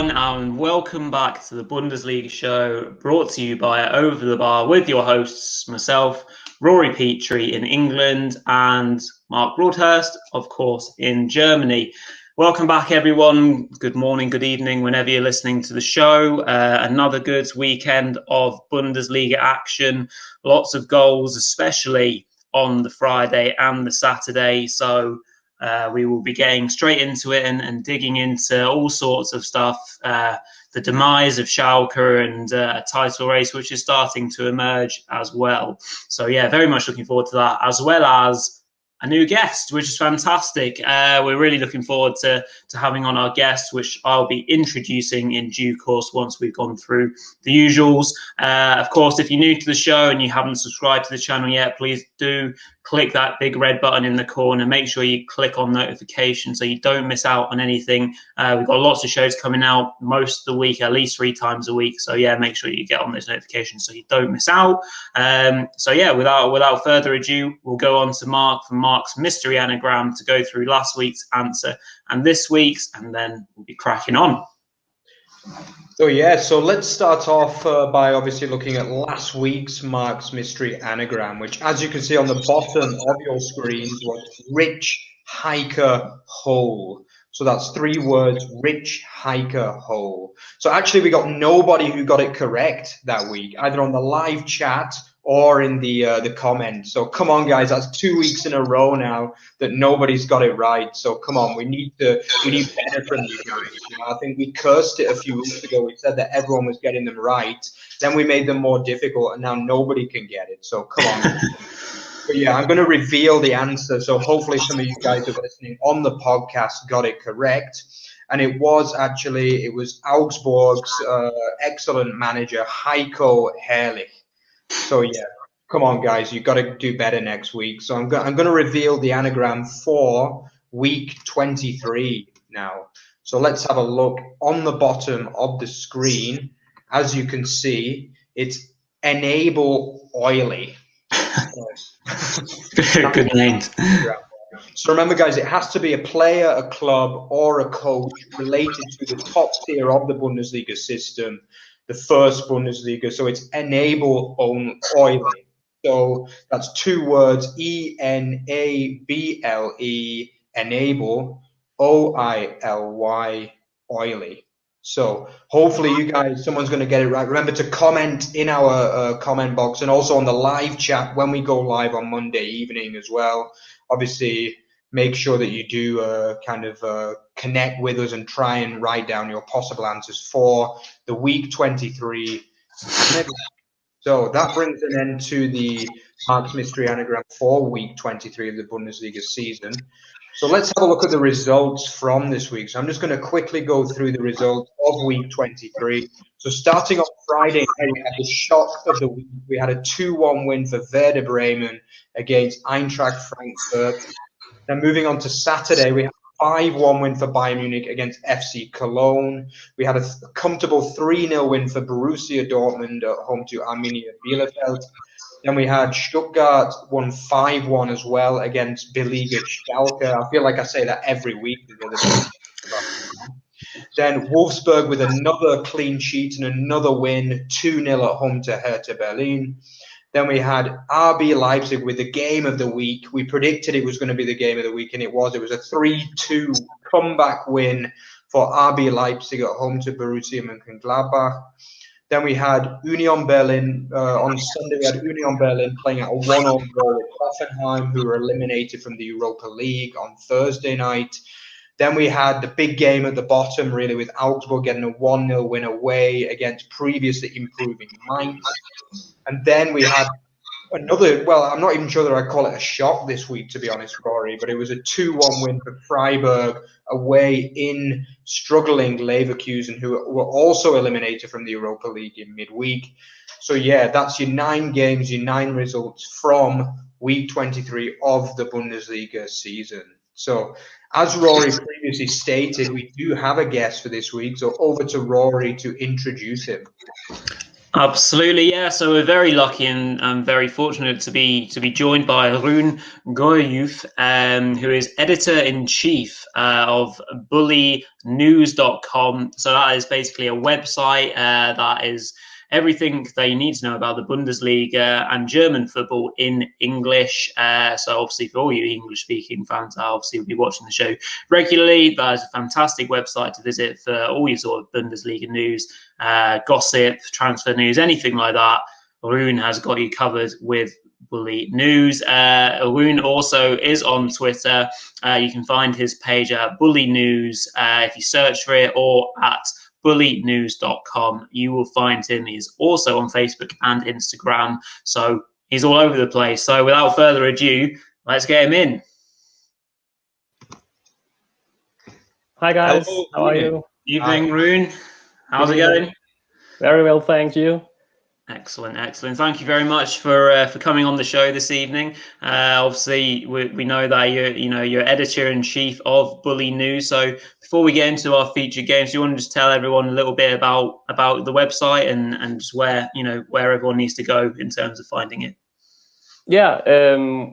everyone, and welcome back to the Bundesliga Show, brought to you by Over the Bar with your hosts, myself, Rory Petre in England, and Mark Broadhurst, of course, in Germany. Welcome back, everyone. Good morning, good evening, whenever you're listening to the show. Another good weekend of Bundesliga action. Lots of goals, especially on the Friday and the Saturday. So we will be getting straight into it and digging into all sorts of stuff. The demise of Schalke and a title race, which is starting to emerge as well. So yeah, very much looking forward to that, as well as a new guest, which is fantastic. We're really looking forward to having on our guest, which I'll be introducing in due course once we've gone through the usuals. Of course, if you're new to the show and you haven't subscribed to the channel yet, please do click that big red button in the corner. Make sure you click on notifications so you don't miss out on anything. We've got lots of shows coming out most of the week, at least 3 times a week. So yeah, make sure you get on those notifications so you don't miss out. So yeah, without further ado, we'll go on to Mark from Mark's Mystery Anagram to go through last week's answer and this week's, and then we'll be cracking on. So let's start off by obviously looking at last week's Mark's Mystery Anagram, which, as you can see on the bottom of your screens, was Rich Hiker Hole. So that's 3 words, Rich Hiker Hole. So actually we got nobody who got it correct that week, either on the live chat or in the comments. So come on, guys, that's 2 weeks in a row now that nobody's got it right. So come on, we need better from you guys. You know, I think we cursed it a few weeks ago. We said that everyone was getting them right. Then we made them more difficult, and now nobody can get it. So come on. But yeah, I'm going to reveal the answer. So hopefully some of you guys who are listening on the podcast got it correct. And it was Augsburg's excellent manager, Heiko Herrlich. So yeah, come on, guys, you've got to do better next week. So I'm going to reveal the anagram for week 23 now. So let's have a look on the bottom of the screen. As you can see, it's enable oily. Good name. So remember, guys, it has to be a player, a club, or a coach related to the top tier of the Bundesliga system, the first Bundesliga. So it's enable oily. So that's 2 words, E-N-A-B-L-E, enable, O-I-L-Y, oily. So hopefully you guys, someone's going to get it right. Remember to comment in our comment box and also on the live chat when we go live on Monday evening as well. Obviously, make sure that you do connect with us and try and write down your possible answers for the week 23. So that brings an end to the Mark's Mystery Anagram for week 23 of the Bundesliga season. So let's have a look at the results from this week. So I'm just going to quickly go through the results of week 23. So starting on Friday, we had the shock of the week. We had a 2-1 win for Werder Bremen against Eintracht Frankfurt. Then moving on to Saturday, we had a 5-1 win for Bayern Munich against FC Koln. We had a comfortable 3-0 win for Borussia Dortmund at home to Arminia Bielefeld. Then we had Stuttgart won 5-1 as well against beleaguered Schalke. I feel like I say that every week. Then Wolfsburg with another clean sheet and another win, 2-0 at home to Hertha Berlin. Then we had RB Leipzig with the game of the week. We predicted it was going to be the game of the week, and it was. It was a 3-2 comeback win for RB Leipzig at home to Borussia Mönchengladbach. Then we had Union Berlin. On Sunday, we had Union Berlin playing at a 1-1 draw with Hoffenheim, who were eliminated from the Europa League on Thursday night. Then we had the big game at the bottom, really, with Augsburg getting a 1-0 win away against previously improving Mainz. And then we had another, well, I'm not even sure that I call it a shock this week, to be honest, Rory, but it was a 2-1 win for Freiburg away in struggling Leverkusen, who were also eliminated from the Europa League in midweek. So, yeah, that's your 9 games, your 9 results from week 23 of the Bundesliga season. So, as Rory previously stated, we do have a guest for this week. So, over to Rory to introduce him. Absolutely, yeah. So we're very lucky and very fortunate to be joined by Rune Gjerulff, who is editor-in-chief of bullynews.com. So that is basically a website that is everything that you need to know about the Bundesliga and German football in English. So obviously for all you English-speaking fans, obviously will be watching the show regularly. That is a fantastic website to visit for all your sort of Bundesliga news, gossip, transfer news, anything like that. Rune has got you covered with Bully News. Rune also is on Twitter. You can find his page at Bully News if you search for it, or at bullynews.com. You will find him. He's also on Facebook and Instagram. So he's all over the place. So without further ado, let's get him in. Hi guys, Hello. how are you? Evening, Rune. How's it going? Very well, thank you. Excellent, excellent. Thank you very much for coming on the show this evening. Obviously, we know that you're editor-in-chief of Bully News. So before we get into our featured games, do you want to just tell everyone a little bit about the website and just where everyone needs to go in terms of finding it? Yeah,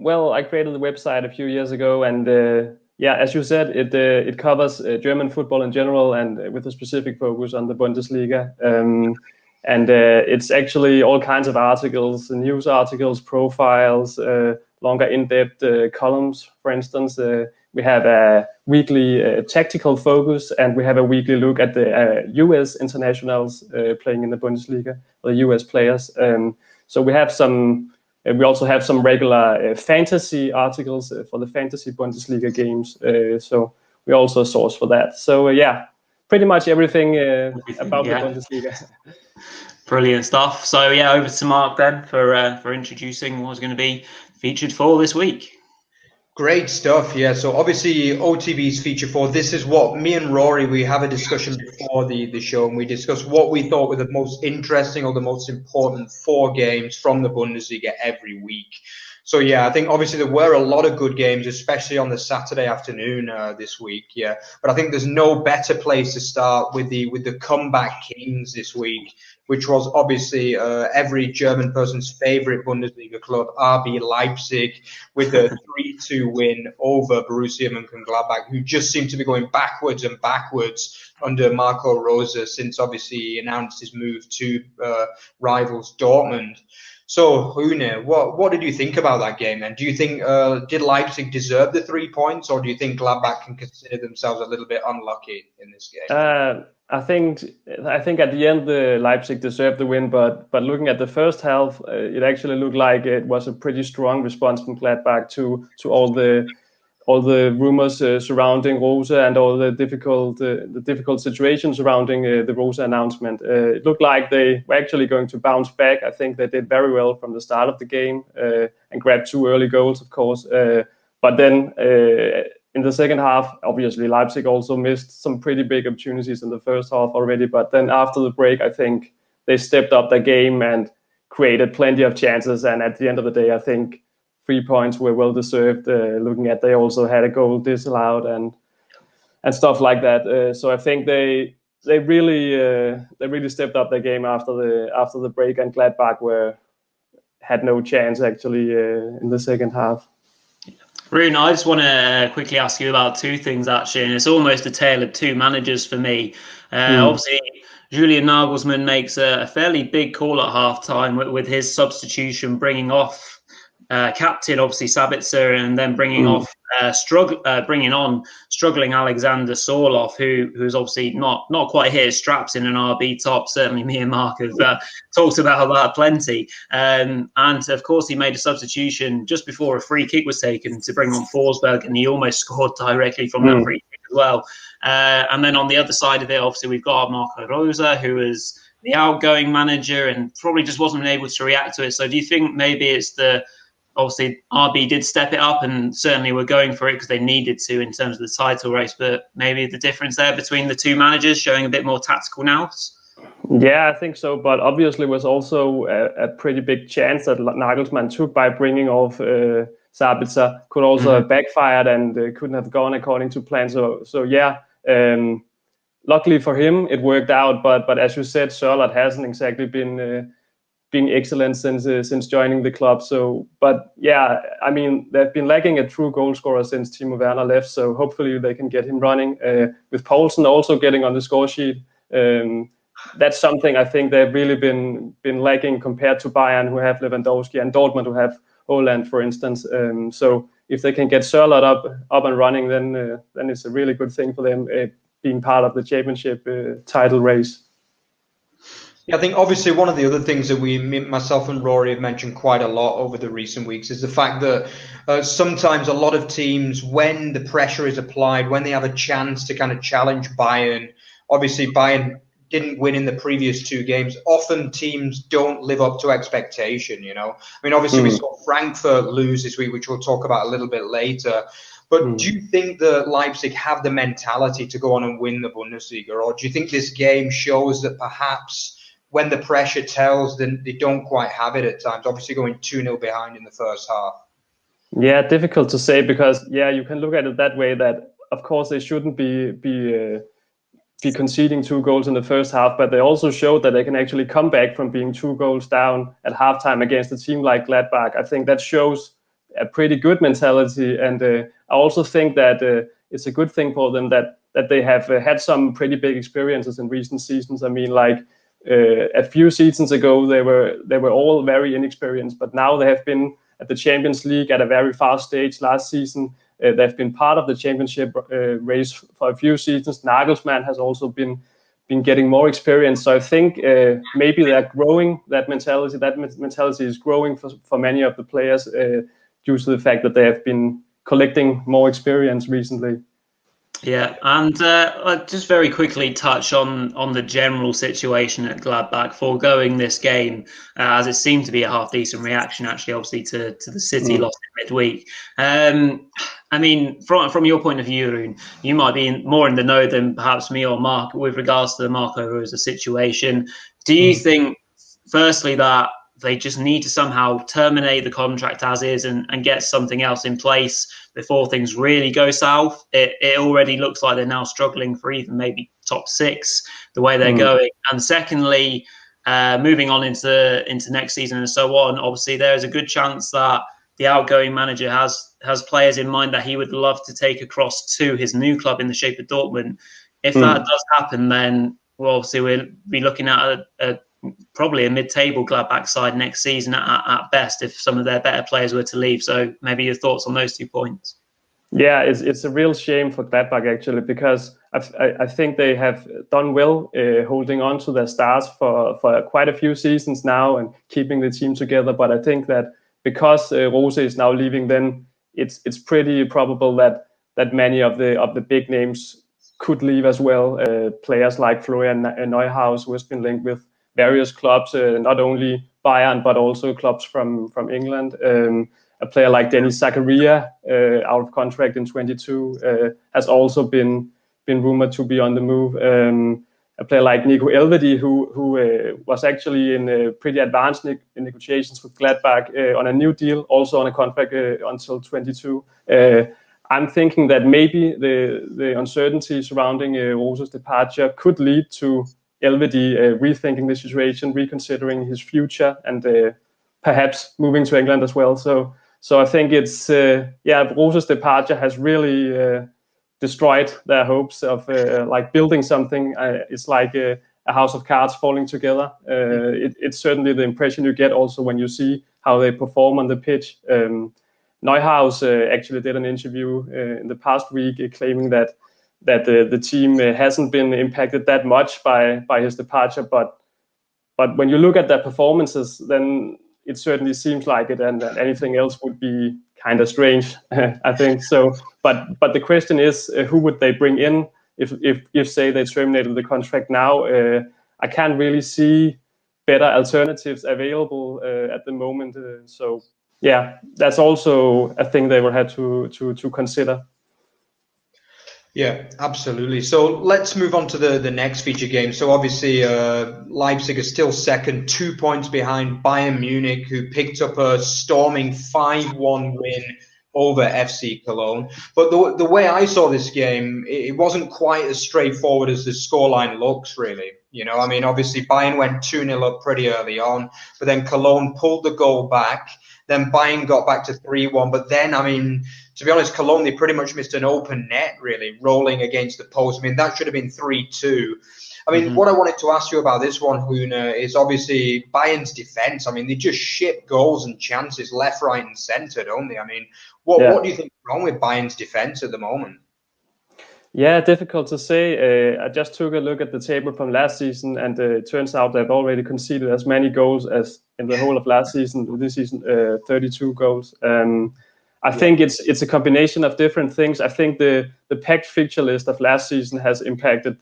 well, I created the website a few years ago, and yeah, as you said, it covers German football in general, and with a specific focus on the Bundesliga. And it's actually all kinds of articles, news articles, profiles, longer in-depth columns. For instance, we have a weekly tactical focus, and we have a weekly look at the US internationals playing in the Bundesliga, or the US players. So we have some. We also have some regular fantasy articles for the fantasy Bundesliga games. So we also source for that. So yeah, pretty much everything about the Bundesliga. Brilliant stuff. So yeah, over to Mark then for introducing what's going to be featured for this week. Great stuff, yeah. So obviously OTB's feature 4, this is what me and Rory, we have a discussion before the show, and we discussed what we thought were the most interesting or the most important 4 games from the Bundesliga every week. So yeah, I think obviously there were a lot of good games, especially on the Saturday afternoon this week. Yeah, but I think there's no better place to start with the comeback kings this week, which was obviously every German person's favorite Bundesliga club, RB Leipzig, with a 3-2 win over Borussia Mönchengladbach, who just seem to be going backwards and backwards under Marco Rose since obviously he announced his move to rivals Dortmund. So, Rune, what did you think about that game then? Do you think, did Leipzig deserve the 3 points, or do you think Gladbach can consider themselves a little bit unlucky in this game? I think at the end, Leipzig deserved the win, but looking at the first half, it actually looked like it was a pretty strong response from Gladbach to all the rumors surrounding Rose and all the difficult situations surrounding the Rose announcement. It looked like they were actually going to bounce back. I think they did very well from the start of the game and grabbed 2 early goals, of course. But then in the second half, obviously Leipzig also missed some pretty big opportunities in the first half already. But then after the break, I think they stepped up their game and created plenty of chances. And at the end of the day, I think 3 points were well deserved. Looking at, they also had a goal disallowed and stuff like that. So I think they really stepped up their game after the break, and Gladbach had no chance actually in the second half. Rune, I just want to quickly ask you about 2 things actually, and it's almost a tale of 2 managers for me. Obviously, Julian Nagelsmann makes a fairly big call at halftime with his substitution, bringing off captain, obviously Sabitzer, and then bringing on struggling Alexander Sorloth, who's obviously not quite hit his straps in an RB top. Certainly, me and Mark have talked about that plenty. And of course, he made a substitution just before a free kick was taken to bring on Forsberg, and he almost scored directly from that free kick as well. And then on the other side of it, obviously, we've got Marco Rose, who is the outgoing manager and probably just wasn't able to react to it. So do you think maybe it's obviously RB did step it up and certainly were going for it because they needed to in terms of the title race, but maybe the difference there between the 2 managers showing a bit more tactical nous? Yeah, I think so. But obviously was also a pretty big chance that Nagelsmann took by bringing off Sabitzer. Could also have backfired and couldn't have gone according to plan. So yeah, luckily for him, it worked out. But as you said, Sorloth hasn't exactly been being excellent since joining the club. So, but yeah, I mean, they've been lacking a true goal scorer since Timo Werner left. So hopefully they can get him running. With Poulsen also getting on the score sheet, that's something I think they've really been lacking compared to Bayern, who have Lewandowski, and Dortmund, who have Haaland, for instance. So if they can get Sørloth up and running, then it's a really good thing for them being part of the championship title race. Yeah, I think obviously one of the other things that myself and Rory have mentioned quite a lot over the recent weeks is the fact that sometimes a lot of teams, when the pressure is applied, when they have a chance to kind of challenge Bayern, obviously Bayern didn't win in the previous 2 games. Often teams don't live up to expectation, you know. I mean, obviously we saw Frankfurt lose this week, which we'll talk about a little bit later. But do you think that Leipzig have the mentality to go on and win the Bundesliga? Or do you think this game shows that perhaps when the pressure tells, then they don't quite have it at times, obviously going 2-0 behind in the first half? Yeah, difficult to say, because, yeah, you can look at it that way, that, of course, they shouldn't be conceding 2 goals in the first half, but they also showed that they can actually come back from being 2 goals down at halftime against a team like Gladbach. I think that shows a pretty good mentality, and I also think that it's a good thing for them that they have had some pretty big experiences in recent seasons. I mean, like a few seasons ago, they were all very inexperienced, but now they have been at the Champions League at a very fast stage last season. They've been part of the championship race for a few seasons. Nagelsmann has also been getting more experience. So I think maybe they're growing that mentality. That mentality is growing for many of the players due to the fact that they have been collecting more experience recently. Yeah, and just very quickly touch on the general situation at Gladbach foregoing this game, as it seemed to be a half-decent reaction, actually, obviously, to the City loss in midweek. I mean, from your point of view, Rune, you might be more in the know than perhaps me or Mark with regards to the Marco Rosa situation. Do you think, firstly, that they just need to somehow terminate the contract as is and get something else in place before things really go south? It already looks like they're now struggling for even maybe top 6 the way they're going. And secondly, moving on into next season and so on, obviously there is a good chance that the outgoing manager has players in mind that he would love to take across to his new club in the shape of Dortmund. If that does happen, then obviously we'll be looking at probably a mid-table Gladbach side next season at best, if some of their better players were to leave. So maybe your thoughts on those 2 points. Yeah, it's a real shame for Gladbach, actually, because I think they have done well holding on to their stars for quite a few seasons now and keeping the team together. But I think that because Rose is now leaving, then it's pretty probable that many of the big names could leave as well. Players like Florian Neuhaus, who has been linked with various clubs, not only Bayern, but also clubs from England. A player like Denis Zakaria, out of contract in 22, has also been rumored to be on the move. A player like Nico Elvedi, who was actually in pretty advanced negotiations with Gladbach on a new deal, also on a contract until 22. I'm thinking that maybe the uncertainty surrounding Rose's departure could lead to Elvedi rethinking the situation, reconsidering his future, and perhaps moving to England as well. So I think it's Rose's departure has really destroyed their hopes of like building something. It's like a house of cards falling together. It's certainly the impression you get also when you see how they perform on the pitch. Neuhaus actually did an interview in the past week claiming that the team hasn't been impacted that much by his departure, but when you look at their performances, then it certainly seems like it, and anything else would be kind of strange, I think. So, but the question is, who would they bring in if say they terminated the contract now? I can't really see better alternatives available at the moment. So yeah, that's also a thing they will have to consider. Yeah, absolutely. So let's move on to the next feature game. So obviously Leipzig is still second, 2 points behind Bayern Munich, who picked up a storming 5-1 win over FC Cologne. But the way I saw this game, it wasn't quite as straightforward as the scoreline looks, really. You know, I mean, obviously Bayern went 2-0 up pretty early on, but then Cologne pulled the goal back. Then Bayern got back to 3-1. But then, I mean, to be honest, Cologne, they pretty much missed an open net, really, rolling against the post. I mean, that should have been 3-2. I mean, what I wanted to ask you about this one, Rune, is obviously Bayern's defence. I mean, they just ship goals and chances left, right and centre, don't they? I mean, what do you think is wrong with Bayern's defence at the moment? Yeah, difficult to say. I just took a look at the table from last season, and it turns out they've already conceded as many goals as in the whole of last season. This season, 32 goals. I think it's a combination of different things. I think the packed fixture list of last season has impacted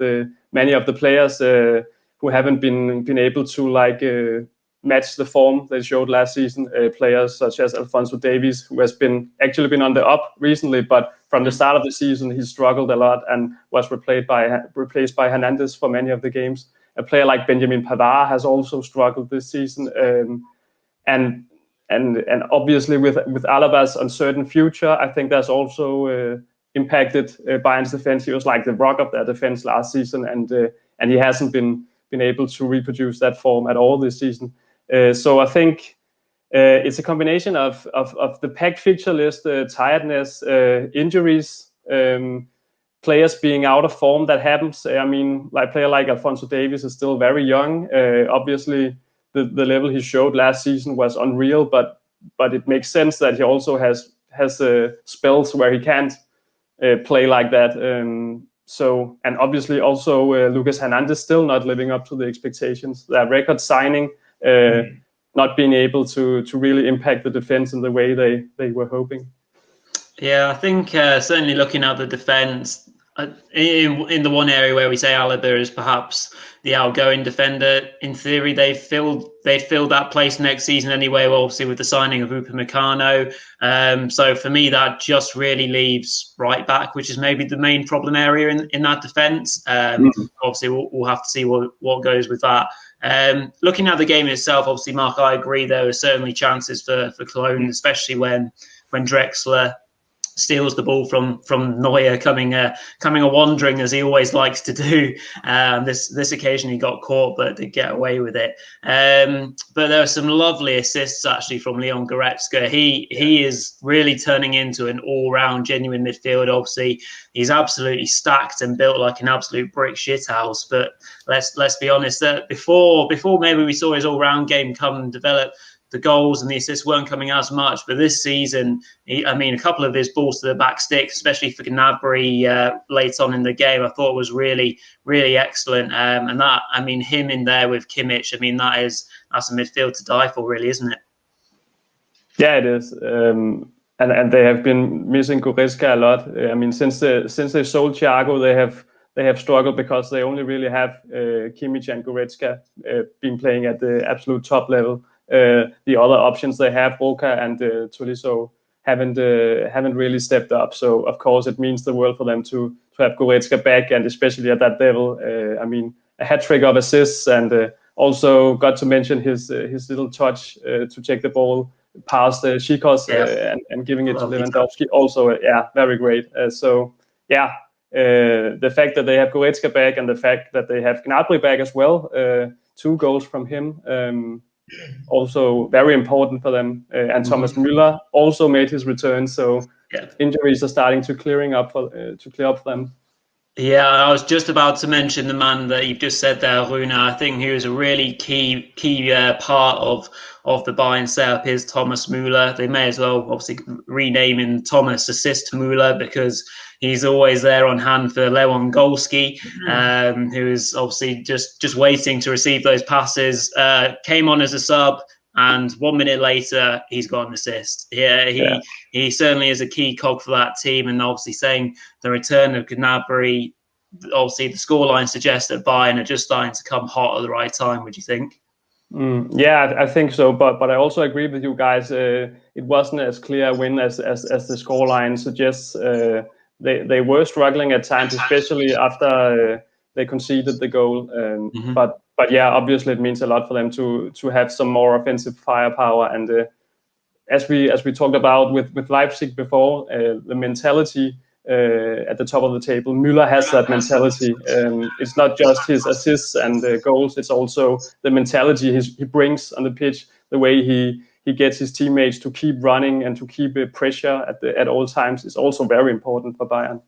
many of the players who haven't been able to match the form they showed last season. Players such as Alphonso Davies, who has actually been on the up recently, but from the start of the season he struggled a lot and was replaced by Hernandez for many of the games. A player like Benjamin Pavard has also struggled this season, and obviously with Alaba's uncertain future, I think that's also impacted Bayern's defense. He was like the rock of their defense last season, and he hasn't been able to reproduce that form at all this season. So I think it's a combination of the packed fixture list, tiredness, injuries, players being out of form. That happens. I mean, like player like Alphonso Davies is still very young. Obviously, the level he showed last season was unreal, but it makes sense that he also has spells where he can't play like that. So, and obviously also Lucas Hernandez still not living up to the expectations. Their record signing, not being able to really impact the defense in the way they were hoping. Yeah, I think certainly looking at the defense, in the one area where we say Alaba is perhaps the outgoing defender, in theory they'd fill that place next season anyway, well, obviously with the signing of Upamecano. So for me, that just really leaves right back, which is maybe the main problem area in that defence. Obviously, we'll have to see what goes with that. Looking at the game itself, obviously, Mark, I agree there are certainly chances for Cologne, especially when Drexler steals the ball from Neuer, coming a wandering as he always likes to do. This occasion he got caught, but did get away with it. But there are some lovely assists actually from Leon Goretzka. He is really turning into an all-round genuine midfielder. Obviously, he's absolutely stacked and built like an absolute brick shithouse. But let's be honest, that before maybe we saw his all-round game come and develop, the goals and the assists weren't coming as much. But this season, a couple of his balls to the back stick, especially for Gnabry late on in the game, I thought was really, really excellent. And that, him in there with Kimmich, that's a midfield to die for, really, isn't it? Yeah, it is. And they have been missing Goretzka a lot. Since they sold Thiago, they have struggled because they only really have Kimmich and Goretzka being playing at the absolute top level. The other options they have, Roca and Tolisso, haven't really stepped up. So of course it means the world for them to have Goretzka back, and especially at that level. A hat trick of assists, and also got to mention his little touch to take the ball past Šikos and giving it to Lewandowski. Also, very great. The fact that they have Goretzka back and the fact that they have Gnabry back as well, 2 goals from him. Also very important for them, and Thomas Müller also made his return, so injuries are starting to clear up for them. Yeah, I was just about to mention the man that you've just said there, Rune. I think he was a really key part of the Bayern setup is Thomas Müller. They may as well obviously rename him Thomas Assist Müller, because he's always there on hand for Lewandowski, who is obviously just waiting to receive those passes. Came on as a sub, and 1 minute later he's got an assist. He certainly is a key cog for that team, and obviously saying the return of Gnabry, obviously the scoreline suggests that Bayern are just starting to come hot at the right time. Would you think? Yeah, I think so, but I also agree with you guys. It wasn't as clear a win as the scoreline suggests. They were struggling at times, especially after they conceded the goal. But yeah, obviously it means a lot for them to have some more offensive firepower. And as we talked about with Leipzig before, the mentality at the top of the table. Müller has that mentality. It's not just his assists and goals, it's also the mentality he brings on the pitch, the way he gets his teammates to keep running and to keep pressure at all times is also very important for Bayern.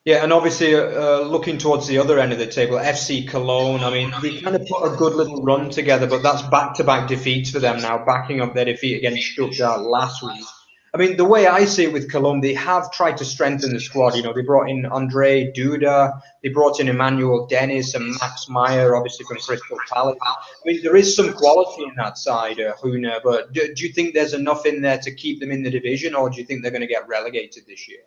Yeah, and obviously looking towards the other end of the table, FC Cologne, I mean, they kind of put a good little run together, but that's back-to-back defeats for them now, backing up their defeat against Stuttgart last week. I mean, the way I see it with Cologne, they have tried to strengthen the squad. You know, they brought in Andre Duda, they brought in Emmanuel Dennis and Max Meyer, obviously from Crystal Palace. I mean, there is some quality in that side, Rune, but do you think there's enough in there to keep them in the division, or do you think they're going to get relegated this year?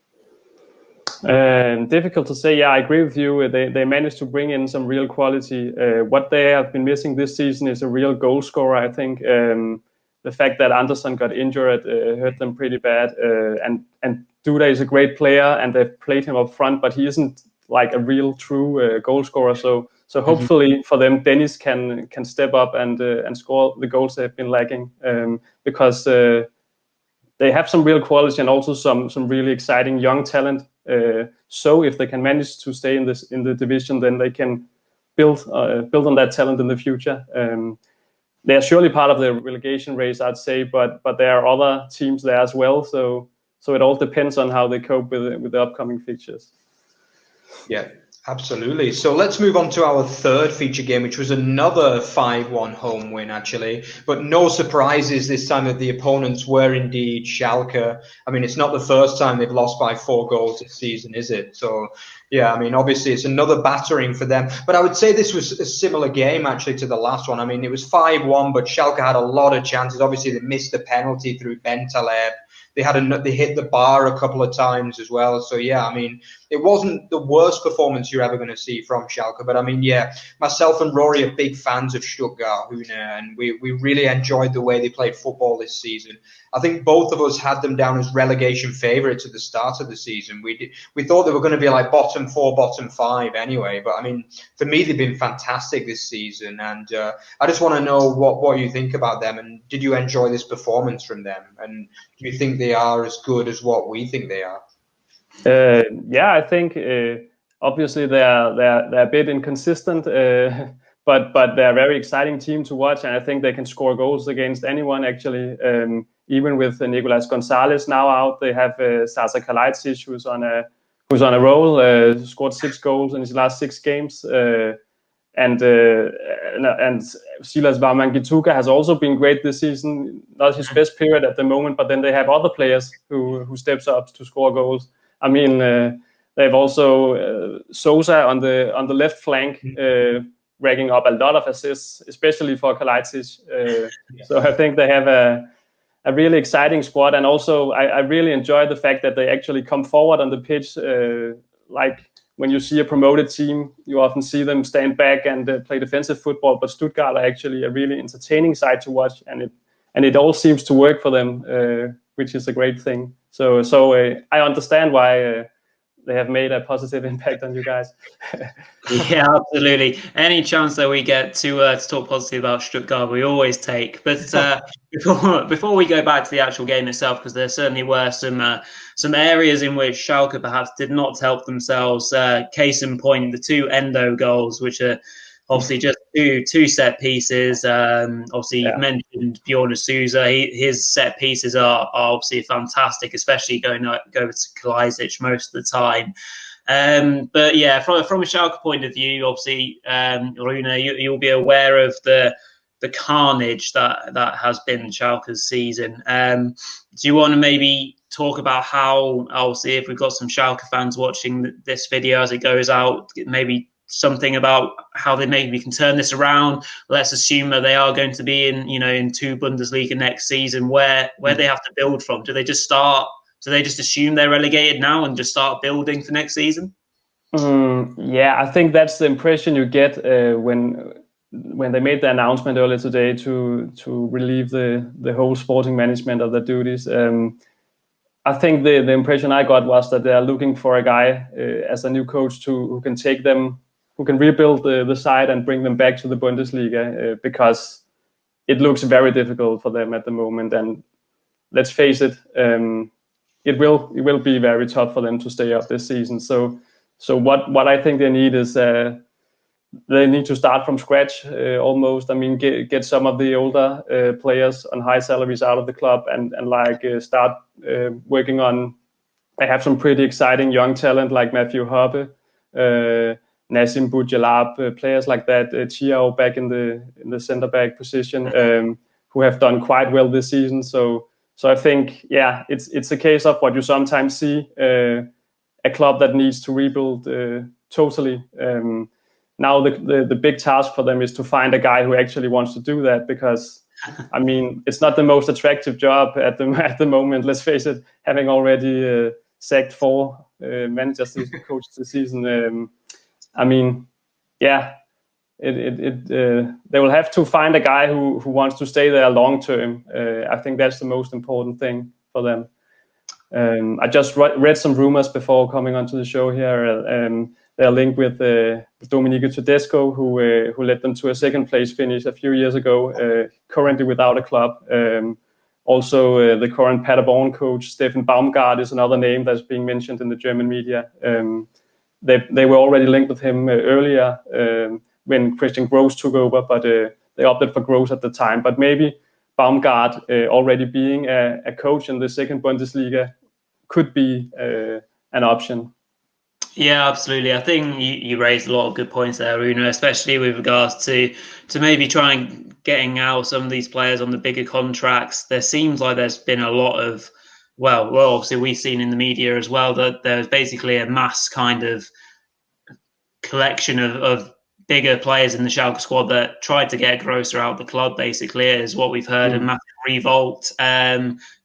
Difficult to say. Yeah, I agree with you. They managed to bring in some real quality. What they have been missing this season is a real goal scorer, I think. The fact that Anderson got injured hurt them pretty bad. And Duda is a great player, and they've played him up front, but he isn't like a real true goal scorer. So hopefully for them, Dennis can step up and score the goals they've been lacking, because they have some real quality and also some really exciting young talent. So if they can manage to stay in the division, then they can build on that talent in the future. They are surely part of the relegation race, I'd say, but there are other teams there as well. So it all depends on how they cope with the upcoming fixtures. Yeah, absolutely. So let's move on to our third feature game, which was another 5-1 home win, actually. But no surprises this time that the opponents were indeed Schalke. I mean, it's not the first time they've lost by 4 goals this season, is it? So, yeah, I mean, obviously it's another battering for them. But I would say this was a similar game, actually, to the last one. I mean, it was 5-1, but Schalke had a lot of chances. Obviously, they missed the penalty through Bentaleb. They hit the bar a couple of times as well. So, yeah, I mean, it wasn't the worst performance you're ever going to see from Schalke. But, I mean, yeah, myself and Rory are big fans of Stuttgart, Rune, and we really enjoyed the way they played football this season. I think both of us had them down as relegation favourites at the start of the season. We thought they were going to be like bottom 4, bottom 5 anyway. But, I mean, for me, they've been fantastic this season. And I just want to know what you think about them. And did you enjoy this performance from them? And do you think they are as good as what we think they are? Yeah, I think obviously they're a bit inconsistent, but they're a very exciting team to watch, and I think they can score goals against anyone actually. Even with Nicolas Gonzalez now out, they have Sasa Kalajdzic who's on a roll, scored 6 goals in his last 6 games, and Silas Wamangituka has also been great this season. Not his best period at the moment, but then they have other players who steps up to score goals. I mean, they've also Sosa on the left flank, racking up a lot of assists, especially for Kalajdzic. So I think they have a really exciting squad, and also I really enjoy the fact that they actually come forward on the pitch. Like when you see a promoted team, you often see them stand back and play defensive football, but Stuttgart are actually a really entertaining side to watch, and it all seems to work for them, which is a great thing. So I understand why they have made a positive impact on you guys. Yeah, absolutely. Any chance that we get to talk positive about Stuttgart, we always take. But before we go back to the actual game itself, because there certainly were some areas in which Schalke perhaps did not help themselves. Case in point, the 2 Endo goals, which are obviously just two set pieces. Obviously, you mentioned Bjorn Sousa. His set pieces are obviously fantastic, especially going to Kalajdzic most of the time. But yeah, from a Schalke point of view, obviously, Rune, you'll be aware of the carnage that has been Schalke's season. Do you want to maybe talk about how, obviously, if we've got some Schalke fans watching this video as it goes out, maybe something about how they maybe can turn this around? Let's assume that they are going to be in 2 Bundesliga next season. Where they have to build from? Do they just assume they're relegated now and just start building for next season? Yeah, I think that's the impression you get when they made the announcement earlier today to relieve the whole sporting management of their duties. I think the impression I got was that they are looking for a guy as a new coach who can take them, who can rebuild the side and bring them back to the Bundesliga, because it looks very difficult for them at the moment. And let's face it, it will be very tough for them to stay up this season. So what I think they need is they need to start from scratch almost. I mean, get some of the older players on high salaries out of the club and start working on. They have some pretty exciting young talent like Matthew Hoppe, Nassim Boudjelab, players like that, Chiao back in the centre back position, who have done quite well this season. So I think, yeah, it's a case of what you sometimes see, a club that needs to rebuild totally. Now the big task for them is to find a guy who actually wants to do that, because I mean, it's not the most attractive job at the moment. Let's face it, having already sacked 4 managers to coach the season. I mean, yeah, they will have to find a guy who wants to stay there long term. I think that's the most important thing for them. I just read some rumors before coming onto the show here. They're linked with Domenico Tedesco, who led them to a second place finish a few years ago, currently without a club. Also, the current Paderborn coach, Steffen Baumgart, is another name that's being mentioned in the German media. They were already linked with him earlier when Christian Gross took over, but they opted for Gross at the time. But maybe Baumgart, already being a coach in the second Bundesliga, could be an option. Yeah, absolutely. I think you raised a lot of good points there, Rune, especially with regards to maybe trying getting out some of these players on the bigger contracts. There seems like there's been a lot of, well, obviously we've seen in the media as well that there's basically a mass kind of collection of bigger players in the Schalke squad that tried to get Grosser out of the club, basically, is what we've heard, and massive revolt.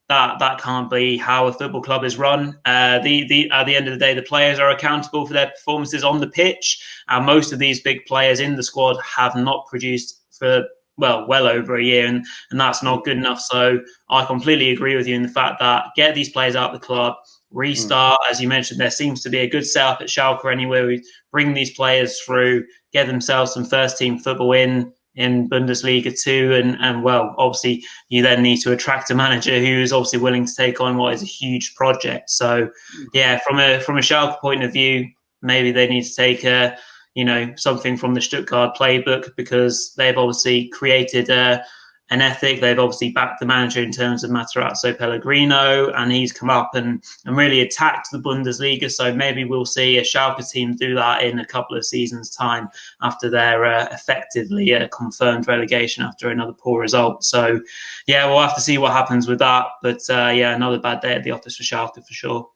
That can't be how a football club is run. At the end of the day, the players are accountable for their performances on the pitch, and most of these big players in the squad have not produced for well over a year, and that's not good enough. So I completely agree with you in the fact that get these players out of the club, restart. As you mentioned, there seems to be a good setup at Schalke anyway. We bring these players through, get themselves some first team football in Bundesliga 2, and well, obviously you then need to attract a manager who is obviously willing to take on what is a huge project. So yeah, from a Schalke point of view, maybe they need to take something from the Stuttgart playbook, because they've obviously created an ethic. They've obviously backed the manager in terms of Matarazzo Pellegrino, and he's come up and really attacked the Bundesliga. So maybe we'll see a Schalke team do that in a couple of seasons' time after their effectively confirmed relegation after another poor result. So yeah, we'll have to see what happens with that. But yeah, another bad day at the office for Schalke for sure.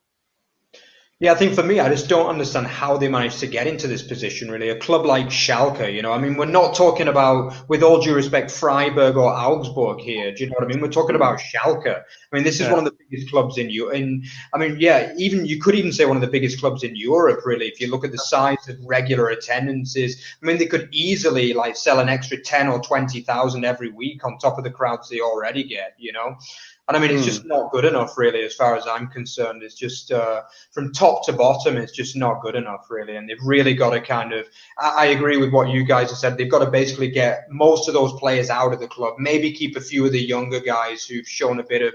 Yeah, I think for me, I just don't understand how they managed to get into this position, really. A club like Schalke, I mean, we're not talking about, with all due respect, Freiburg or Augsburg here. Do you know what I mean? We're talking about Schalke. I mean, this is one of the biggest clubs in Europe. I mean, yeah, you could even say one of the biggest clubs in Europe, really, if you look at the size of regular attendances. I mean, they could easily sell an extra 10 or 20,000 every week on top of the crowds they already get, And I mean, it's just not good enough, really, as far as I'm concerned. It's just from top to bottom, it's just not good enough, really. And they've really got to I agree with what you guys have said. They've got to basically get most of those players out of the club, maybe keep a few of the younger guys who've shown a bit of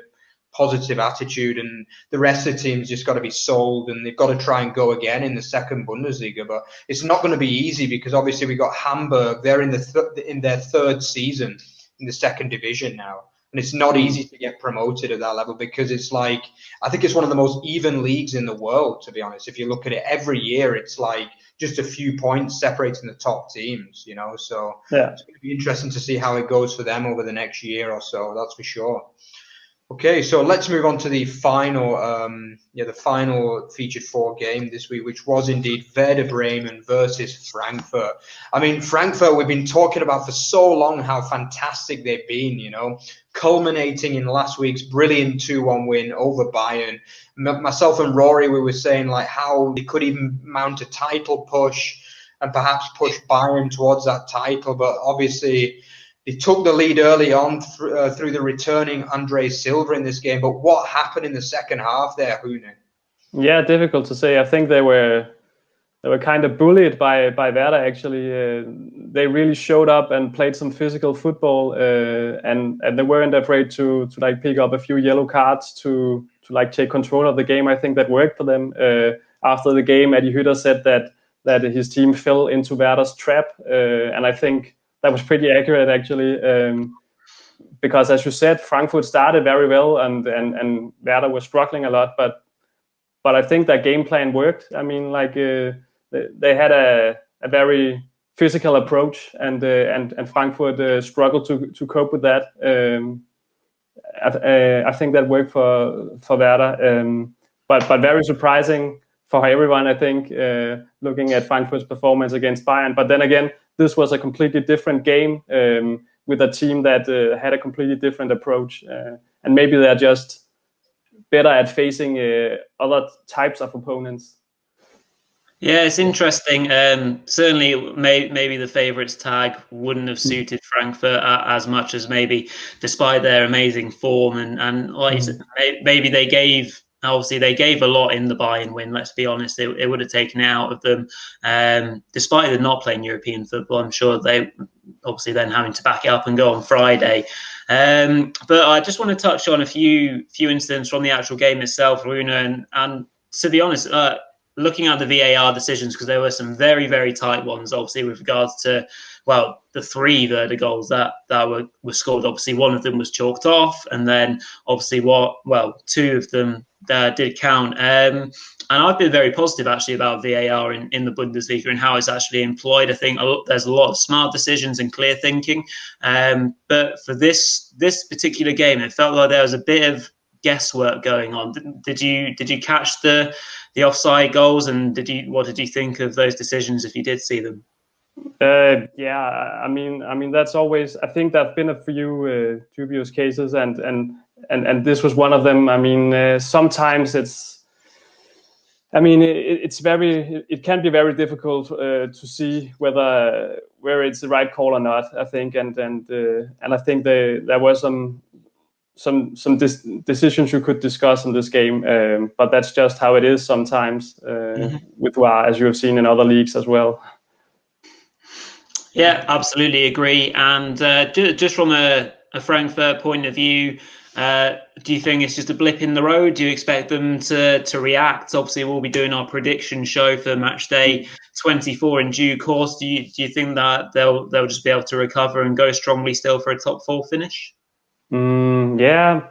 positive attitude, and the rest of the team's just got to be sold, and they've got to try and go again in the second Bundesliga. But it's not going to be easy, because obviously we got Hamburg. They're in their third season in the second division now. And it's not easy to get promoted at that level, because it's I think it's one of the most even leagues in the world, to be honest. If you look at it every year, it's just a few points separating the top teams, So yeah, it's going to be interesting to see how it goes for them over the next year or so. That's for sure. Okay, so let's move on to the final, the final featured 4 game this week, which was indeed Werder Bremen versus Frankfurt. I mean, Frankfurt, we've been talking about for so long how fantastic they've been, culminating in last week's brilliant 2-1 win over Bayern. Myself and Rory, we were saying how they could even mount a title push and perhaps push Bayern towards that title, but obviously they took the lead early on through the returning Andre Silva in this game. But what happened in the second half there, Rune? Yeah, difficult to say. I think they were kind of bullied by Werder, actually. They really showed up and played some physical football, and they weren't afraid to pick up a few yellow cards to like take control of the game. I think that worked for them. After the game, Adi Hütter said that his team fell into Werder's trap, and I think that was pretty accurate actually. Because as you said, Frankfurt started very well, and Werder was struggling a lot, but I think that game plan worked. I mean, like they had a very physical approach, and Frankfurt struggled to cope with that. I think that worked for Werder, but very surprising for everyone, I think, looking at Frankfurt's performance against Bayern. But then again, this was a completely different game with a team that had a completely different approach, and maybe they're just better at facing other types of opponents. Yeah, it's interesting. Certainly, maybe the favourites tag wouldn't have suited Frankfurt as much as maybe, despite their amazing form, and like you said, maybe they gave a lot in the Bayern win. Let's be honest, it would have taken it out of them. Despite them not playing European football, I'm sure they obviously then having to back it up and go on Friday. But I just want to touch on a few incidents from the actual game itself, Rune, and to be honest, looking at the VAR decisions, because there were some very, very tight ones, obviously, with regards to, well, the 3 Werder goals that were scored. Obviously, one of them was chalked off, and then obviously 2 of them did count. And I've been very positive, actually, about VAR in the Bundesliga and how it's actually employed. I think there's a lot of smart decisions and clear thinking. But for this particular game, it felt like there was a bit of guesswork going on. Did you catch the offside goals, and what did you think of those decisions if you did see them? Yeah, I mean that's always. I think there've been a few dubious cases, and this was one of them. I mean, sometimes it's. I mean, it can be very difficult to see where it's the right call or not. I think, and I think there were some decisions you could discuss in this game, but that's just how it is sometimes with VAR, as you have seen in other leagues as well. Yeah, absolutely agree. And just from a Frankfurt point of view, do you think it's just a blip in the road? Do you expect them to react? Obviously, we'll be doing our prediction show for Matchday 24 in due course. Do you think that they'll just be able to recover and go strongly still for a top 4 finish? Yeah,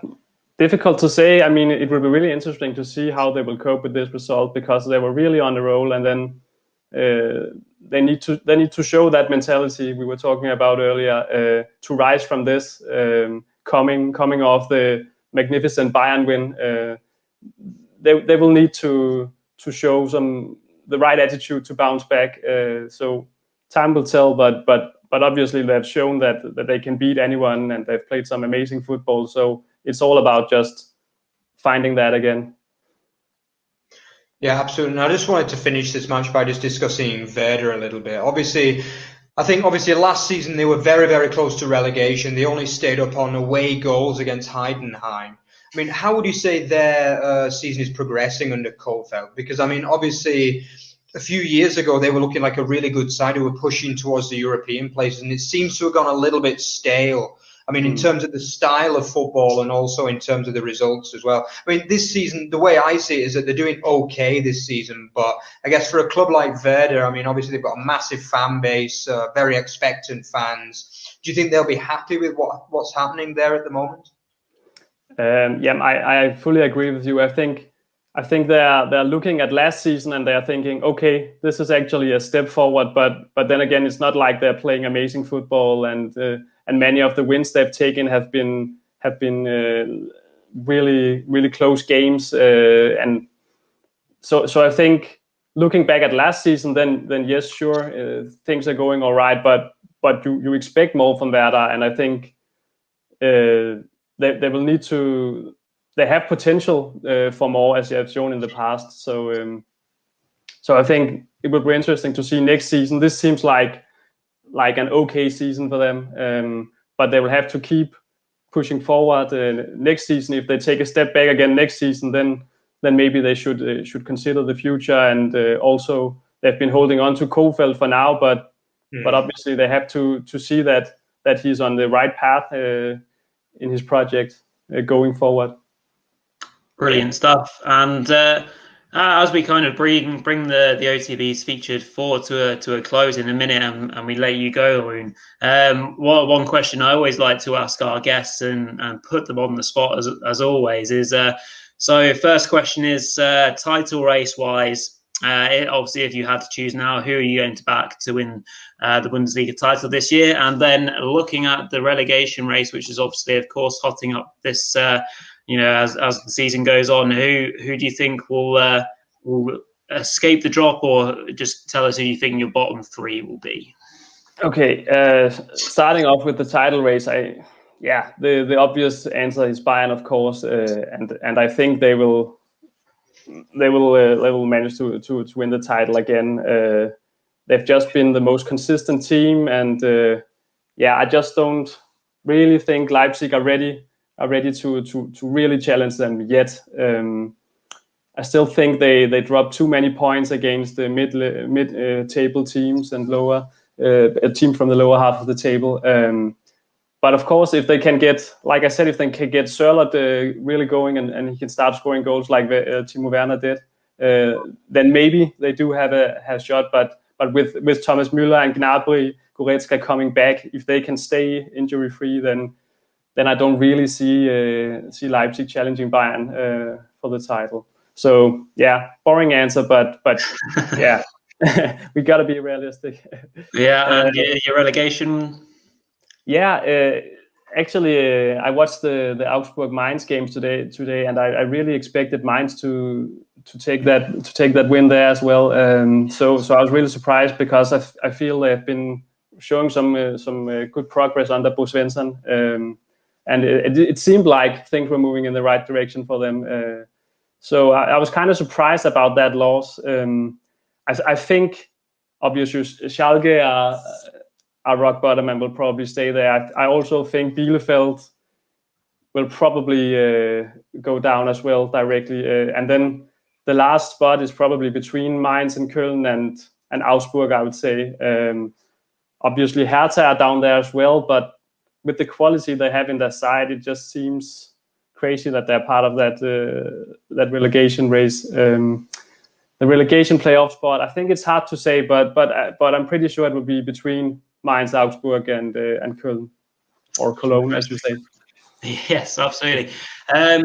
difficult to say. I mean, it will be really interesting to see how they will cope with this result, because they were really on the roll, and then they need to show that mentality we were talking about earlier to rise from this. Coming off the magnificent Bayern win, they will need to show the right attitude to bounce back. So time will tell, but obviously they've shown that they can beat anyone, and they've played some amazing football. So it's all about just finding that again. Yeah, absolutely. And I just wanted to finish this match by just discussing Werder a little bit. I think last season they were very, very close to relegation. They only stayed up on away goals against Heidenheim. I mean, how would you say their season is progressing under Kohfeldt? Because, I mean, obviously, a few years ago, they were looking like a really good side who were pushing towards the European places, and it seems to have gone a little bit stale. I mean, in terms of the style of football and also in terms of the results as well. I mean, this season, the way I see it is that they're doing okay this season. But I guess for a club like Werder, I mean, obviously they've got a massive fan base, very expectant fans. Do you think they'll be happy with what's happening there at the moment? Yeah, I fully agree with you. I think they're looking at last season and they're thinking, okay, this is actually a step forward. But then again, it's not like they're playing amazing football, and many of the wins they've taken have been really, really close games. And so I think looking back at last season, then yes, sure, things are going all right. But you expect more from Werder, and I think they will need to. They have potential for more, as you have shown in the past. So I think it would be interesting to see next season. This seems like an okay season for them, but they will have to keep pushing forward next season. If they take a step back again next season, then maybe they should consider the future. And also they've been holding on to Kohfeldt for now, but obviously they have to see that he's on the right path in his project going forward. Brilliant stuff. And as we kind of bring the OTB's featured forward to a close in a minute, and we let you go, Rune, one question I always like to ask our guests and put them on the spot as always is, so first question is, title race wise, obviously if you had to choose now, who are you going to back to win the Bundesliga title this year? And then looking at the relegation race, which is obviously, of course, hotting up this as the season goes on, who do you think will escape the drop, or just tell us who you think your bottom three will be? Okay, starting off with the title race, the obvious answer is Bayern, of course, and I think they will manage to win the title again. They've just been the most consistent team, and I just don't really think Leipzig are ready to really challenge them yet. I still think they dropped too many points against the mid table teams and lower a team from the lower half of the table. But of course, if they can get, like I said, if they can get Sørloth really going and he can start scoring goals like Timo Werner did, then maybe they do have a shot. But with Thomas Müller and Gnabry, Goretzka coming back, if they can stay injury free, then I don't really see Leipzig challenging Bayern for the title. So yeah, boring answer, but yeah, we got to be realistic. Yeah, and your relegation. Yeah, actually, I watched the Augsburg Mainz games today, and I really expected Mainz to take that win there as well. So I was really surprised, because I feel they've been showing some good progress under Bo Svensson, and it seemed like things were moving in the right direction for them. So I was kind of surprised about that loss. I think obviously Schalke are rock bottom and will probably stay there. I also think Bielefeld will probably go down as well directly. And then the last spot is probably between Mainz and Köln and Augsburg, I would say. Obviously Hertha are down there as well, but with the quality they have in their side, it just seems crazy that they're part of that relegation race. The relegation playoff spot, I think it's hard to say, but I'm pretty sure it will be between Mainz, Augsburg, and Köln, or Cologne, as you say. Yes, absolutely.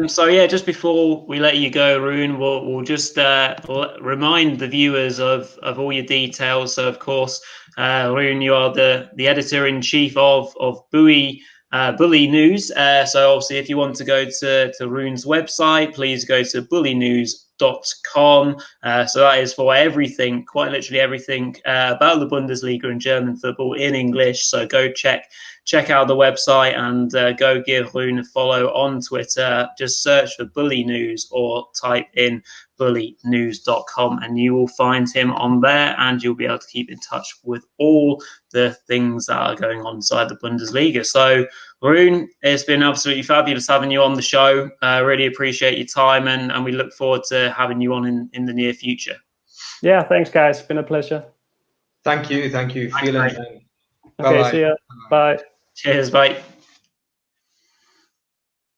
So yeah, just before we let you go, Rune, we'll just remind the viewers of all your details. So of course, Rune, you are the editor-in-chief of Bulinews. So obviously, if you want to go to Rune's website, please go to bulinews.com. So that is for everything, quite literally everything about the Bundesliga and German football in English. So go check out the website and go give Rune a follow on Twitter. Just search for Bully News or type in bulinews.com and you will find him on there, and you'll be able to keep in touch with all the things that are going on inside the Bundesliga. So Rune, it's been absolutely fabulous having you on the show. Really appreciate your time, and we look forward to having you on in the near future. Yeah, thanks guys. It's been a pleasure. Thank you. Okay, see ya. Bye. Cheers, bye.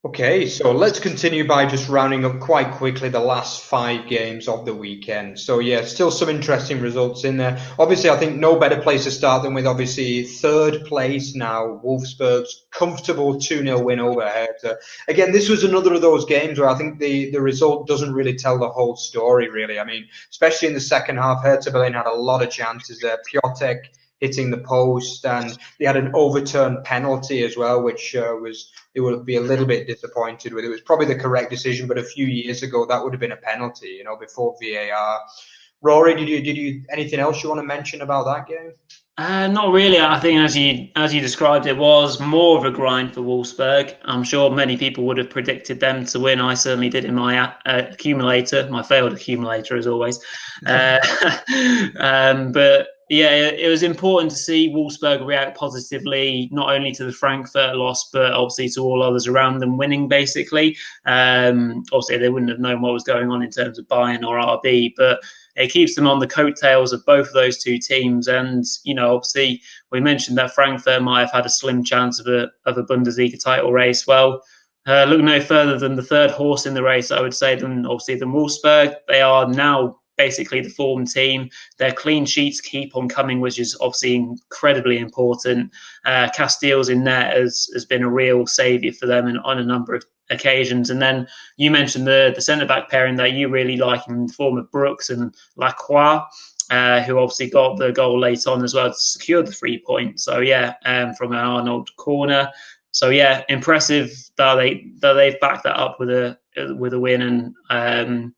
Okay, so let's continue by just rounding up quite quickly the last 5 games of the weekend. So yeah, still some interesting results in there. Obviously, I think no better place to start than with obviously 3rd place now, Wolfsburg's comfortable 2-0 win over Hertha. Again, this was another of those games where I think the result doesn't really tell the whole story, really. I mean, especially in the second half, Hertha Berlin had a lot of chances there. Piotek hitting the post, and they had an overturned penalty as well, which they would be a little bit disappointed with. It was probably the correct decision, but a few years ago that would have been a penalty, before VAR. Rory, did you anything else you want to mention about that game? Not really. I think as you described, it was more of a grind for Wolfsburg. I'm sure many people would have predicted them to win. I certainly did in my accumulator, my failed accumulator as always. But yeah, it was important to see Wolfsburg react positively, not only to the Frankfurt loss, but obviously to all others around them winning, basically. Obviously, they wouldn't have known what was going on in terms of Bayern or RB, but it keeps them on the coattails of both of those two teams. And, obviously, we mentioned that Frankfurt might have had a slim chance of a Bundesliga title race. Well, look no further than the third horse in the race, I would say, than obviously the Wolfsburg. They are now basically the form team. Their clean sheets keep on coming, which is obviously incredibly important. Castile's in net has been a real saviour for them on a number of occasions. And then you mentioned the centre-back pairing that you really like in the form of Brooks and Lacroix, who obviously got the goal late on as well to secure the 3 points. So yeah, from an Arnold corner. So yeah, impressive that they've backed that up with a win. And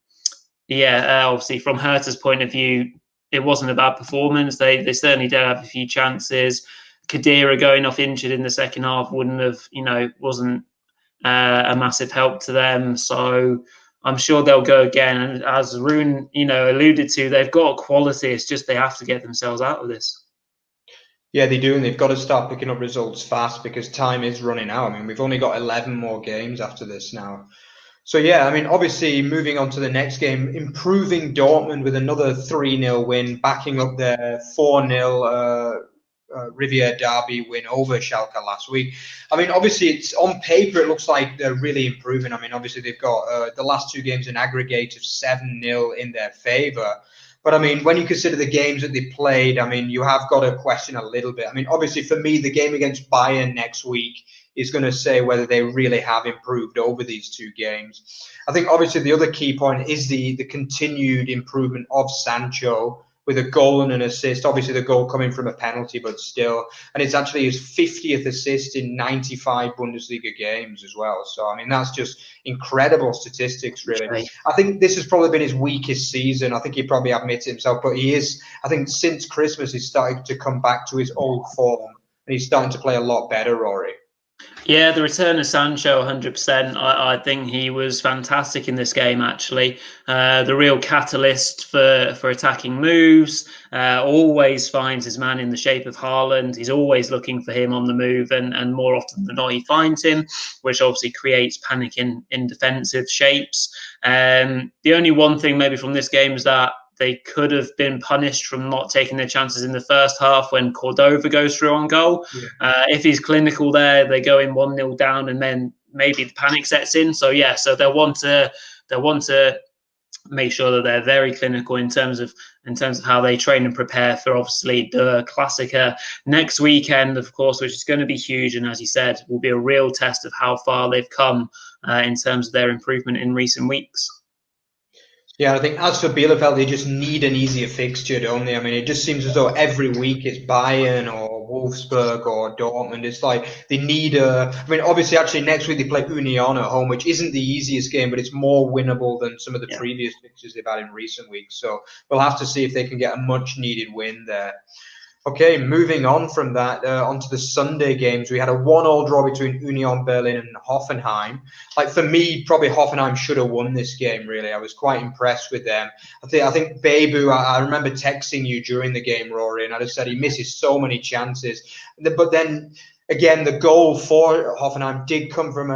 obviously from Hertha's point of view, it wasn't a bad performance. They certainly did have a few chances. Khedira going off injured in the second half wasn't a massive help to them. So I'm sure they'll go again. And as Rune, alluded to, they've got quality. It's just they have to get themselves out of this. Yeah, they do, and they've got to start picking up results fast because time is running out. I mean, we've only got 11 more games after this now. So yeah, I mean, obviously moving on to the next game, improving Dortmund with another 3-0 win, backing up their 4-0 Riviera Derby win over Schalke last week. I mean, obviously, it's on paper, it looks like they're really improving. I mean, obviously, they've got the last 2 games an aggregate of 7-0 in their favour. But, I mean, when you consider the games that they played, I mean, you have got to question a little bit. I mean, obviously, for me, the game against Bayern next week is going to say whether they really have improved over these 2 games. I think, obviously, the other key point is the continued improvement of Sancho, with a goal and an assist. Obviously, the goal coming from a penalty, but still. And it's actually his 50th assist in 95 Bundesliga games as well. So, I mean, that's just incredible statistics, really. Right. I think this has probably been his weakest season. I think he probably admits it himself, but he is, I think since Christmas, he's starting to come back to his old form. And he's starting to play a lot better, Rory. Yeah, the return of Sancho, 100%. I think he was fantastic in this game, actually. The real catalyst for attacking moves. Always finds his man in the shape of Haaland. He's always looking for him on the move, and more often than not, he finds him, which obviously creates panic in defensive shapes. The only one thing maybe from this game is that they could have been punished from not taking their chances in the first half when Cordova goes through on goal. Yeah. If he's clinical there, they go in 1-0 down, and then maybe the panic sets in. So yeah, so they'll want to make sure that they're very clinical in terms of how they train and prepare for obviously the Klassiker next weekend, of course, which is going to be huge. And as you said, will be a real test of how far they've come in terms of their improvement in recent weeks. Yeah, I think as for Bielefeld, they just need an easier fixture, don't they? I mean, it just seems as though every week it's Bayern or Wolfsburg or Dortmund. It's like they need I mean, obviously, actually, next week they play Union at home, which isn't the easiest game, but it's more winnable than some of the previous fixtures they've had in recent weeks. So we'll have to see if they can get a much-needed win there. Okay, moving on from that, onto the Sunday games, we had a 1-1 draw between Union Berlin and Hoffenheim. Like, for me, probably Hoffenheim should have won this game, really. I was quite impressed with them. I think Bebu, I remember texting you during the game, Rory, and I just said he misses so many chances. But then, again, the goal for Hoffenheim did come from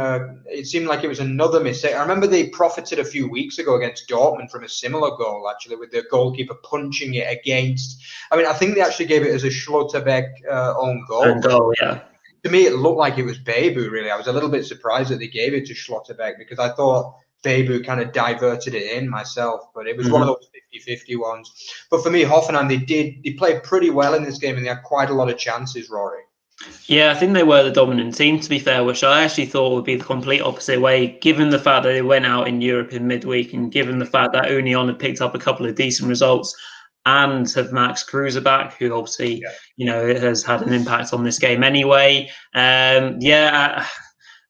it seemed like it was another mistake. I remember they profited a few weeks ago against Dortmund from a similar goal, actually, with the goalkeeper punching it against. I mean, I think they actually gave it as a Schlotterbeck own goal. Own goal, yeah. To me, it looked like it was Bebu, really. I was a little bit surprised that they gave it to Schlotterbeck because I thought Bebu kind of diverted it in myself, but it was one of those 50-50 ones. But for me, Hoffenheim, they played pretty well in this game and they had quite a lot of chances, Rory. Yeah, I think they were the dominant team, to be fair, which I actually thought would be the complete opposite way, given the fact that they went out in Europe in midweek and given the fact that Union had picked up a couple of decent results and have Max Kruse back, who obviously, has had an impact on this game anyway.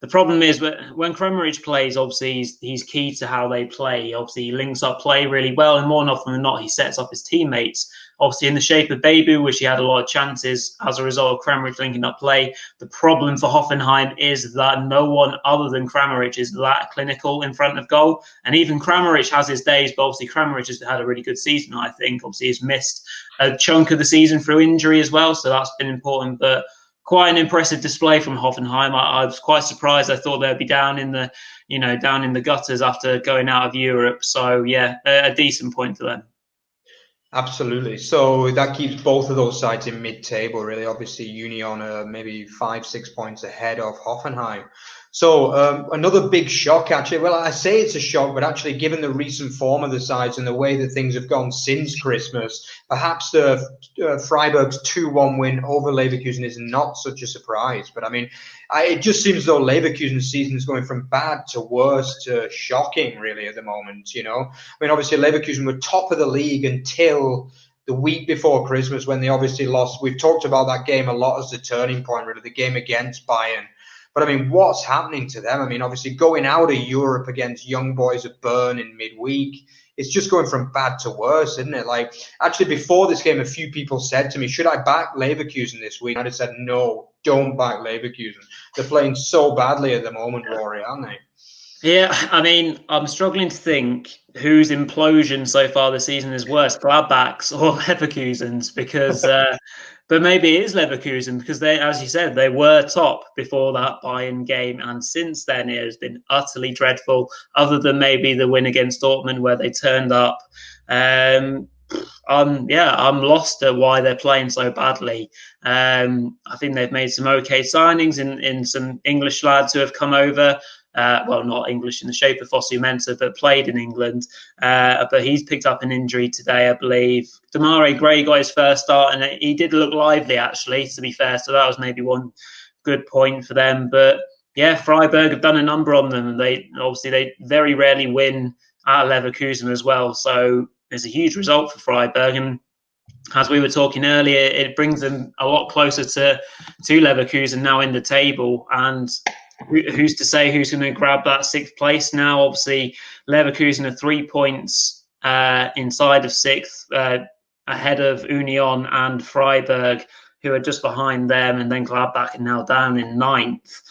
The problem is when Kramaric plays, obviously he's key to how they play. Obviously, he links up play really well, and more often than not, he sets up his teammates. Obviously, in the shape of Bebu, which he had a lot of chances as a result of Kramaric linking up play. The problem for Hoffenheim is that no one other than Kramaric is that clinical in front of goal. And even Kramaric has his days, but obviously Kramaric has had a really good season, I think. Obviously, he's missed a chunk of the season through injury as well, so that's been important. But quite an impressive display from Hoffenheim. I was quite surprised. I thought they'd be down in the gutters after going out of Europe. So yeah, a decent point for them. Absolutely. So that keeps both of those sides in mid-table, really. Obviously, Union are maybe 5-6 points ahead of Hoffenheim. So another big shock, actually. Well, I say it's a shock, but actually, given the recent form of the sides and the way that things have gone since Christmas, perhaps the Freiburg's 2-1 win over Leverkusen is not such a surprise. But I mean, it just seems as though Leverkusen's season is going from bad to worse to shocking, really, at the moment. You know, I mean, obviously, Leverkusen were top of the league until the week before Christmas, when they obviously lost. We've talked about that game a lot as the turning point, really, the game against Bayern. But, I mean, what's happening to them? I mean, obviously, going out of Europe against young boys at Bern in midweek, it's just going from bad to worse, isn't it? Like, actually, before this game, a few people said to me, should I back Leverkusen this week? And I just said, no, don't back Leverkusen. They're playing so badly at the moment, Rory, aren't they? Yeah, I mean, I'm struggling to think whose implosion so far this season is worse, Gladbach's or Leverkusen's, because but maybe it is Leverkusen, because they, as you said, they were top before that Bayern game, and since then it has been utterly dreadful, other than maybe the win against Dortmund where they turned up. I'm lost at why they're playing so badly. I think they've made some okay signings in some English lads who have come over. Well, not English in the shape of Fosu Mensah, but played in England. But he's picked up an injury today, I believe. Demarai Gray got his first start, and he did look lively, actually, to be fair. So that was maybe one good point for them. But yeah, Freiburg have done a number on them, and they very rarely win at Leverkusen as well. So it's a huge result for Freiburg, and as we were talking earlier, it brings them a lot closer to Leverkusen now in the table. And who's to say who's going to grab that sixth place now? Obviously, Leverkusen are 3 points inside of sixth, ahead of Union and Freiburg, who are just behind them, and then Gladbach are now down in ninth.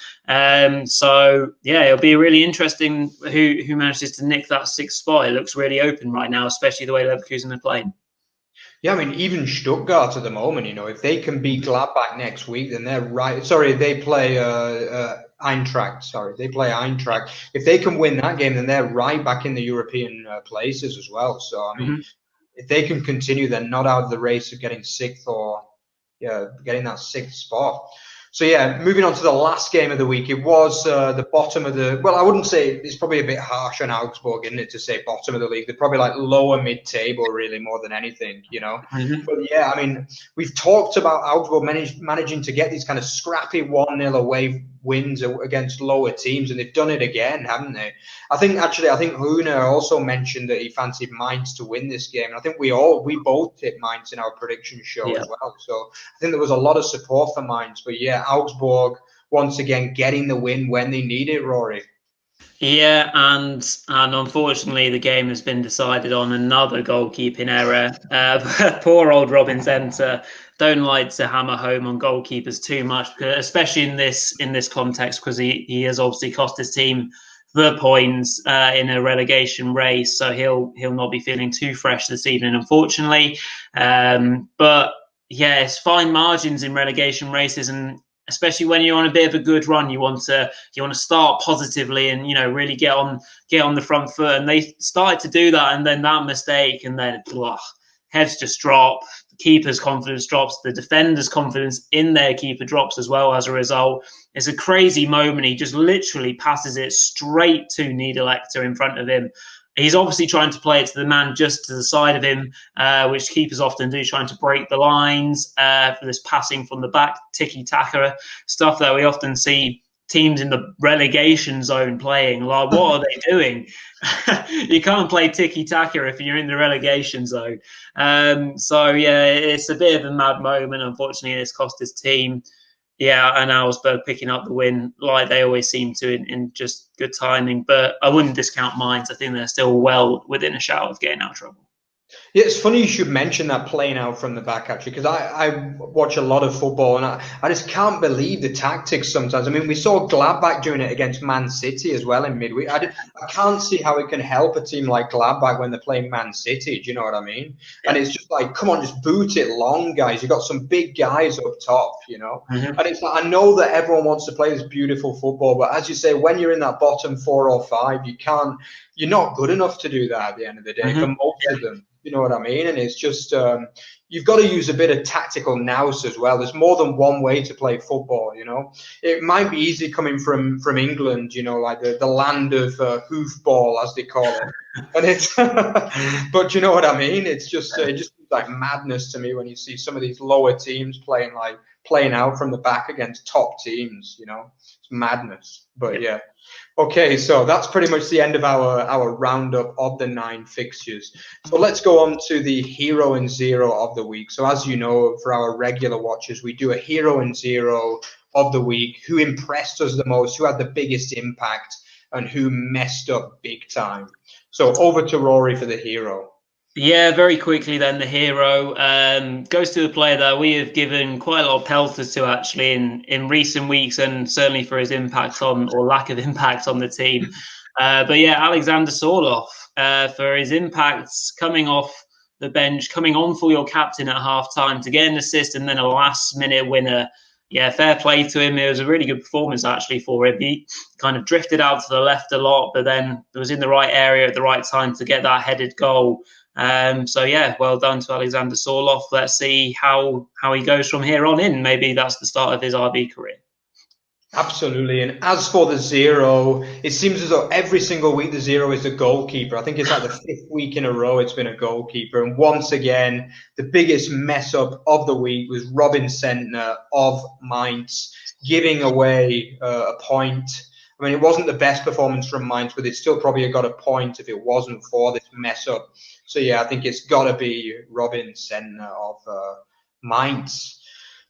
So yeah, it'll be really interesting who manages to nick that sixth spot. It looks really open right now, especially the way Leverkusen are playing. Yeah, I mean, even Stuttgart at the moment, you know, if they can beat Gladbach next week, then they're right. Sorry, they play Eintracht. Sorry, they play Eintracht. If they can win that game, then they're right back in the European places as well. So, I mean, if they can continue, they're not out of the race of getting sixth or getting that sixth spot. So, yeah, moving on to the last game of the week. It was the bottom of the – well, I wouldn't say – it's probably a bit harsh on Augsburg, isn't it, to say bottom of the league. They're probably like lower mid-table, really, more than anything, you know. But, yeah, I mean, we've talked about Augsburg managing to get these kind of scrappy 1-0 away wins against lower teams, and they've done it again, haven't they? I think Rune also mentioned that he fancied Mainz to win this game, and I think we both tipped Mainz in our prediction show as well. So I think there was a lot of support for Mainz, but yeah, Augsburg once again getting the win when they need it, Rory. Yeah, and unfortunately the game has been decided on another goalkeeping error. Poor old Robin Zenter. Don't like to hammer home on goalkeepers too much, especially in this context, because he has obviously cost his team the points in a relegation race. So he'll not be feeling too fresh this evening, unfortunately. But yeah, it's fine margins in relegation races, and especially when you're on a bit of a good run, you want to start positively and really get on the front foot. And they started to do that, and then that mistake, and then heads just drop. The keeper's confidence drops. The defender's confidence in their keeper drops as well as a result. It's a crazy moment. He just literally passes it straight to Niederlechner in front of him. He's obviously trying to play it to the man just to the side of him, which keepers often do, trying to break the lines for this passing from the back, tiki-taka stuff that we often see teams in the relegation zone playing. Like, what are they doing? You can't play tiki-taka if you're in the relegation zone. So, yeah, it's a bit of a mad moment. Unfortunately, it's cost his team. Yeah, and Augsburg picking up the win like they always seem to in just good timing. But I wouldn't discount Mainz. I think they're still well within a shout of getting out of trouble. Yeah, it's funny you should mention that playing out from the back, actually, because I watch a lot of football, and I just can't believe the tactics sometimes. I mean, we saw Gladbach doing it against Man City as well in midweek. I can't see how it can help a team like Gladbach when they're playing Man City. Do you know what I mean? Yeah. And it's just like, come on, just boot it long, guys. You've got some big guys up top, And it's like, I know that everyone wants to play this beautiful football, but as you say, when you're in that bottom 4 or 5, you're not good enough to do that at the end of the day for most of them. know what I mean? And it's just, you've got to use a bit of tactical nous as well. There's more than one way to play football, you know. It might be easy coming from England, you know, like the land of hoofball, as they call it. And it's, but you know what I mean? It's just, it just seems like madness to me when you see some of these lower teams playing out from the back against top teams, you know. It's madness. But yeah. Okay, so that's pretty much the end of our roundup of the 9 fixtures. So let's go on to the hero and zero of the week. So as you know, for our regular watchers, we do a hero and zero of the week. Who impressed us the most, who had the biggest impact, and who messed up big time. So over to Rory for the hero. Yeah, very quickly then, the hero goes to the player that we have given quite a lot of pelters to actually in recent weeks, and certainly for his impact on, or lack of impact on the team. But yeah, Alexander Sorloth, for his impacts coming off the bench, coming on for your captain at half-time to get an assist and then a last-minute winner. Yeah, fair play to him. It was a really good performance actually for him. He kind of drifted out to the left a lot, but then was in the right area at the right time to get that headed goal. So yeah, well done to Alexander Sorloth. Let's see how he goes from here on in. Maybe that's the start of his RB career. Absolutely. And as for the zero, it seems as though every single week the zero is the goalkeeper. I think it's like the 5th week in a row it's been a goalkeeper. And once again, the biggest mess up of the week was Robin Sentner of Mainz giving away a point. I mean, it wasn't the best performance from Mainz, but it still probably got a point if it wasn't for this mess up. So yeah, I think it's got to be Robin Sentner of Mainz.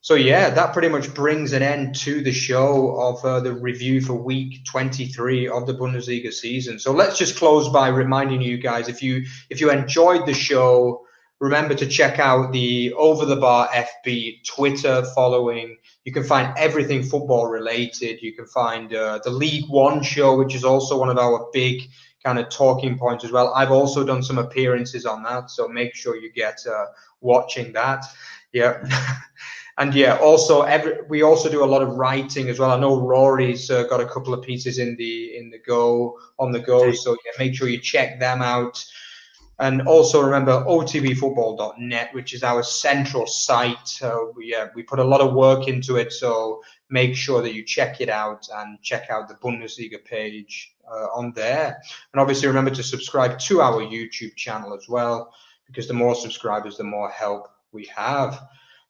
So yeah, that pretty much brings an end to the show of the review for week 23 of the Bundesliga season. So let's just close by reminding you guys, if you enjoyed the show, remember to check out the Over the Bar FB Twitter following. You can find everything football related. You can find the League One show, which is also one of our big kind of talking points as well. I've also done some appearances on that, so make sure you get watching that. Yeah. And yeah, also we also do a lot of writing as well. I know Rory's got a couple of pieces on the go. So yeah, make sure you check them out. And also remember otbfootball.net, which is our central site. We put a lot of work into it. So make sure that you check it out and check out the Bundesliga page on there. And obviously remember to subscribe to our YouTube channel as well, because the more subscribers, the more help we have.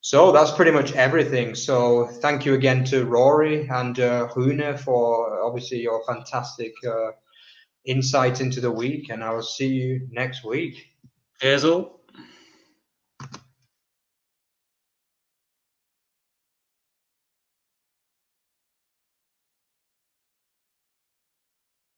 So that's pretty much everything. So thank you again to Rory and Rune for obviously your fantastic insight into the week. And I will see you next week. Cheers all.